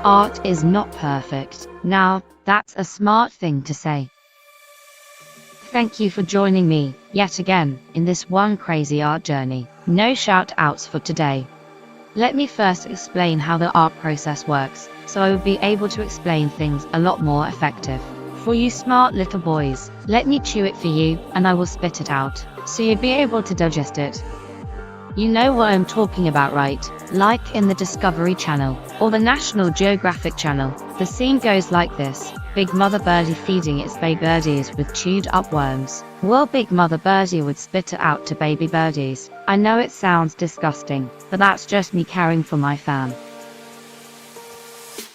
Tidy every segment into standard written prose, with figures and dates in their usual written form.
Art is not perfect. Now, that's a smart thing to say. Thank you for joining me, yet again, in this one crazy art journey. No shout-outs for today. Let me first explain how the art process works, so I will be able to explain things a lot more effective. For you smart little boys, let me chew it for you, and I will spit it out, so you'll be able to digest it. You know what I'm talking about, right? Like in the Discovery Channel, or the National Geographic Channel, the scene goes like this. Big mother birdie feeding its baby birdies with chewed up worms. Well, big mother birdie would spit it out to baby birdies. I know it sounds disgusting, but that's just me caring for my fam.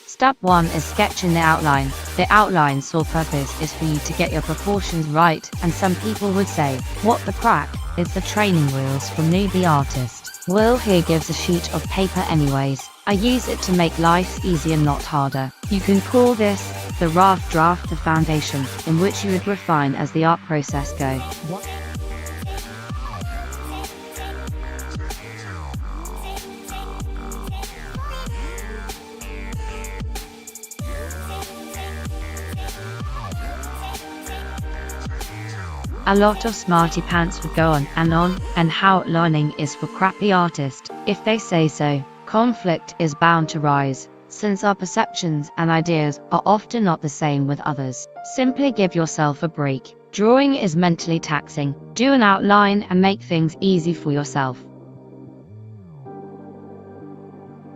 Step 1 is sketching the outline. The outline's sole purpose is for you to get your proportions right, and some people would say, what the crack? It's the training wheels for newbie artists. Well, here gives a sheet of paper anyways. I use it to make life easier, not harder. You can call this the rough draft, the foundation, in which you would refine as the art process goes. A lot of smarty pants would go on, and how learning is for crappy artists, if they say so. Conflict is bound to rise, since our perceptions and ideas are often not the same with others. Simply give yourself a break. Drawing is mentally taxing. Do an outline and make things easy for yourself.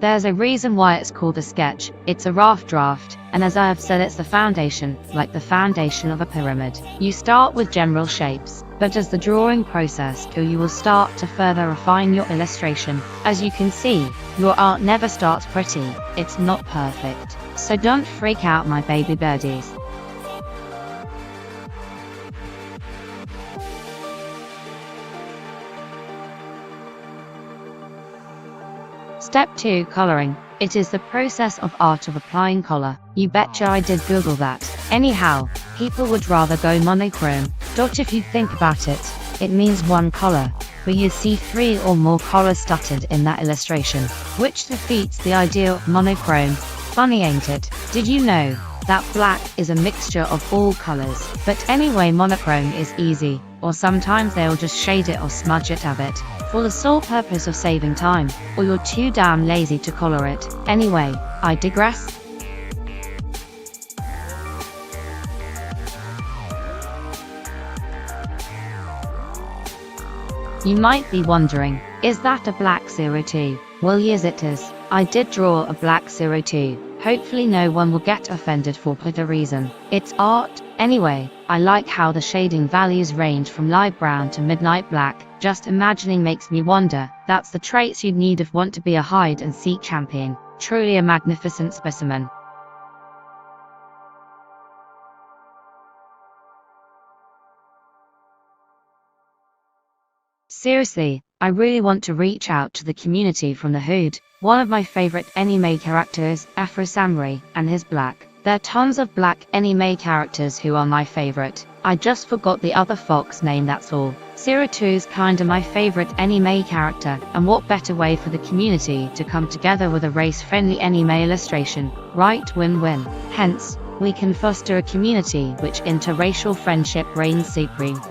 There's a reason why it's called a sketch. It's a rough draft, and as I have said, it's the foundation, like the foundation of a pyramid. You start with general shapes, but as the drawing process goes, you will start to further refine your illustration. As you can see, your art never starts pretty. It's not perfect. So don't freak out, my baby birdies. Step 2, coloring. It is the process of art of applying color. You betcha I did Google that. Anyhow, people would rather go monochrome. If you think about it, it means one color, but you see 3 or more colors stuttered in that illustration, which defeats the idea of monochrome. Funny, ain't it? Did you know that black is a mixture of all colors? But anyway, monochrome is easy, or sometimes they'll just shade it or smudge it a bit, for the sole purpose of saving time, or you're too damn lazy to color it. Anyway, I digress. You might be wondering, is that a black 02? Well, yes it is. I did draw a black 02. Hopefully no one will get offended for the reason. It's art. Anyway, I like how the shading values range from light brown to midnight black. Just imagining makes me wonder. That's the traits you'd need if want to be a hide-and-seek champion. Truly a magnificent specimen. Seriously, I really want to reach out to the community from the hood. One of my favorite anime characters, Afro Samurai, and his black. There are tons of black anime characters who are my favorite. I just forgot the other fox name, that's all. 02's kinda my favorite anime character, and what better way for the community to come together with a race-friendly anime illustration, right? Win-win. Hence, we can foster a community which interracial friendship reigns supreme.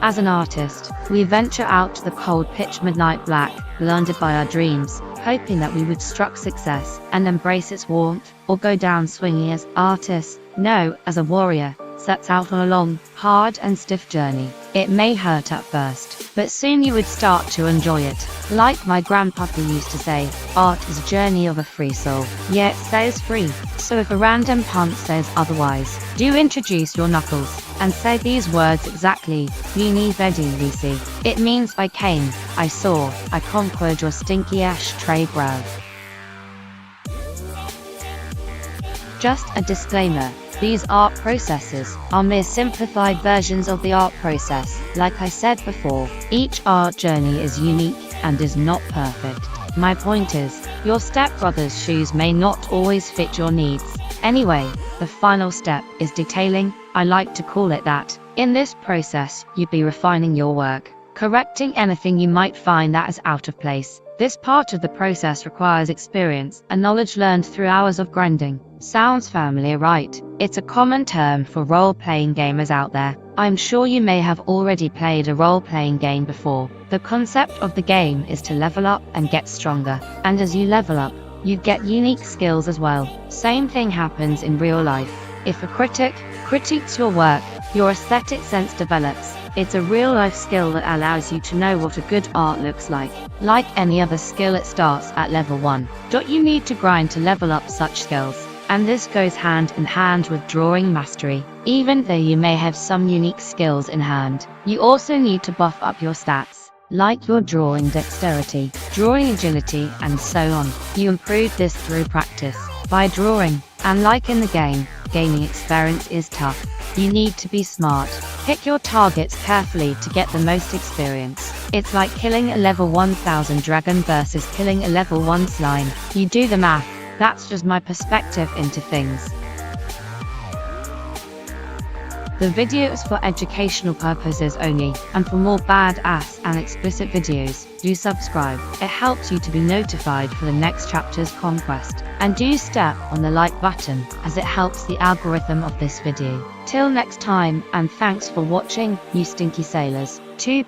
As an artist, we venture out to the cold pitch midnight black, blinded by our dreams, hoping that we would struck success and embrace its warmth, or go down swinging as artists. No, as a warrior, sets out on a long, hard and stiff journey. It may hurt at first, but soon you would start to enjoy it. Like my grandpapa used to say, art is a journey of a free soul. Yeah, it says free. So if a random punk says otherwise, do introduce your knuckles, and say these words exactly. Veni vidi vici. It means I came, I saw, I conquered your stinky ashtray brow. Just a disclaimer. These art processes are mere simplified versions of the art process. Like I said before, each art journey is unique and is not perfect. My point is, your stepbrother's shoes may not always fit your needs. Anyway, the final step is detailing. I like to call it that. In this process, you'd be refining your work, correcting anything you might find that is out of place, This part of the process requires experience and knowledge learned through hours of grinding. Sounds familiar, right? It's a common term for role-playing gamers out there. I'm sure you may have already played a role-playing game before. The concept of the game is to level up and get stronger. And as you level up, you get unique skills as well. Same thing happens in real life. If a critic critiques your work, your aesthetic sense develops. It's a real-life skill that allows you to know what a good art looks like. Like any other skill, it starts at level 1. You need to grind to level up such skills. And this goes hand in hand with drawing mastery. Even though you may have some unique skills in hand, you also need to buff up your stats, like your drawing dexterity, drawing agility, and so on. You improve this through practice, by drawing, and like in the game, gaining experience is tough. You need to be smart. Pick your targets carefully to get the most experience. It's like killing a level 1000 dragon versus killing a level 1 slime. You do the math. That's just my perspective into things. The video is for educational purposes only, and for more badass and explicit videos, do subscribe. It helps you to be notified for the next chapter's conquest. And do step on the like button, as it helps the algorithm of this video. Till next time, and thanks for watching, you stinky sailors. 2